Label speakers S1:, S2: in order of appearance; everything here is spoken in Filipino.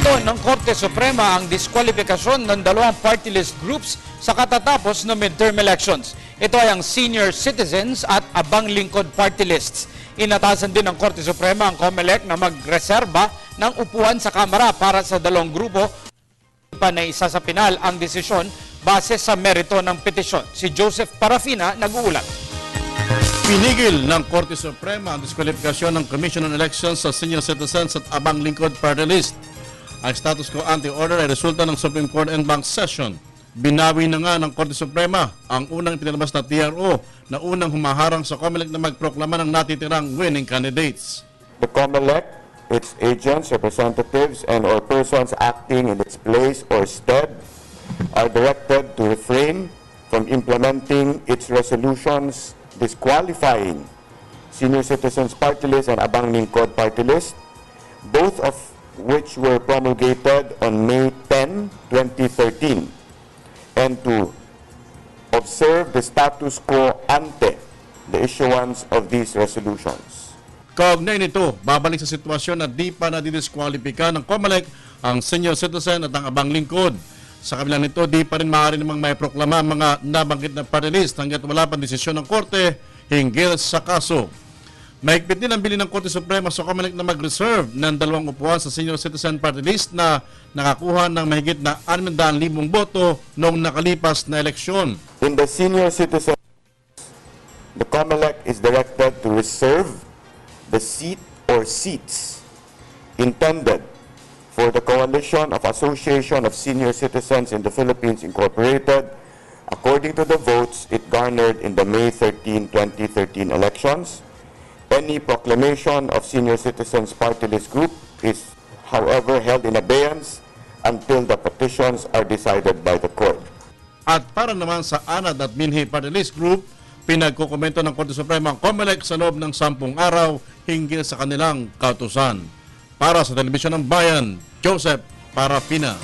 S1: Binato ng Korte Suprema ang diskwalifikasyon ng dalawang party list groups sa katatapos ng midterm elections. Ito ay ang Senior Citizens at Abang Lingkod party lists. Inatasan din ng Korte Suprema ang COMELEC na magreserba ng upuan sa Kamara para sa dalawang grupo pa na isa sa pinal ang desisyon base sa merito ng petisyon. Si Joseph Parafina nag-uulat.
S2: Pinigil ng Korte Suprema ang diskwalifikasyon ng Commission on Elections sa Senior Citizens at Abang Lingkod party list. Ang status quo ante order ay resulta ng Supreme Court en banc session. Binawi na nga ng Korte Suprema ang unang pinalabas na TRO na unang humaharang sa COMELEC na magproklama ng natitirang winning candidates.
S3: The COMELEC, its agents, representatives, and or persons acting in its place or stead are directed to refrain from implementing its resolutions disqualifying Senior Citizens Party List and Abang Lingkod Party List, both of which were promulgated on May 10, 2013, and to observe the status quo ante the issuance of these resolutions.
S2: Kaugnay nito, babalik sa sitwasyon na di pa nadidiskwalipika ng COMELEC ang Senior Citizen at ang Abang Lingkod. Sa kabila nito, di pa rin maaari namang may proklama ang mga nabanggit na party list hanggat wala pang desisyon ng Korte hinggil sa kaso. Mahigpit din ang bilin ng Korte Suprema sa COMELEC na mag-reserve ng dalawang upuan sa Senior Citizen Party List na nakakuha ng mahigit na 600,000 boto noong nakalipas na eleksyon.
S3: In the Senior Citizen, the COMELEC is directed to reserve the seat or seats intended for the Coalition of Association of Senior Citizens in the Philippines Incorporated according to the votes it garnered in the May 13, 2013 elections. Any proclamation of Senior Citizens Party List Group is, however, held in abeyance until the petitions are decided by the court.
S2: At para naman sa ANAD at Binhi Party List Group, pinagkukomento ng Korte Suprema ang COMELEC sa loob ng 10 araw hinggil sa kanilang kautusan. Para sa Telebisyon ng Bayan, Joseph Parafina.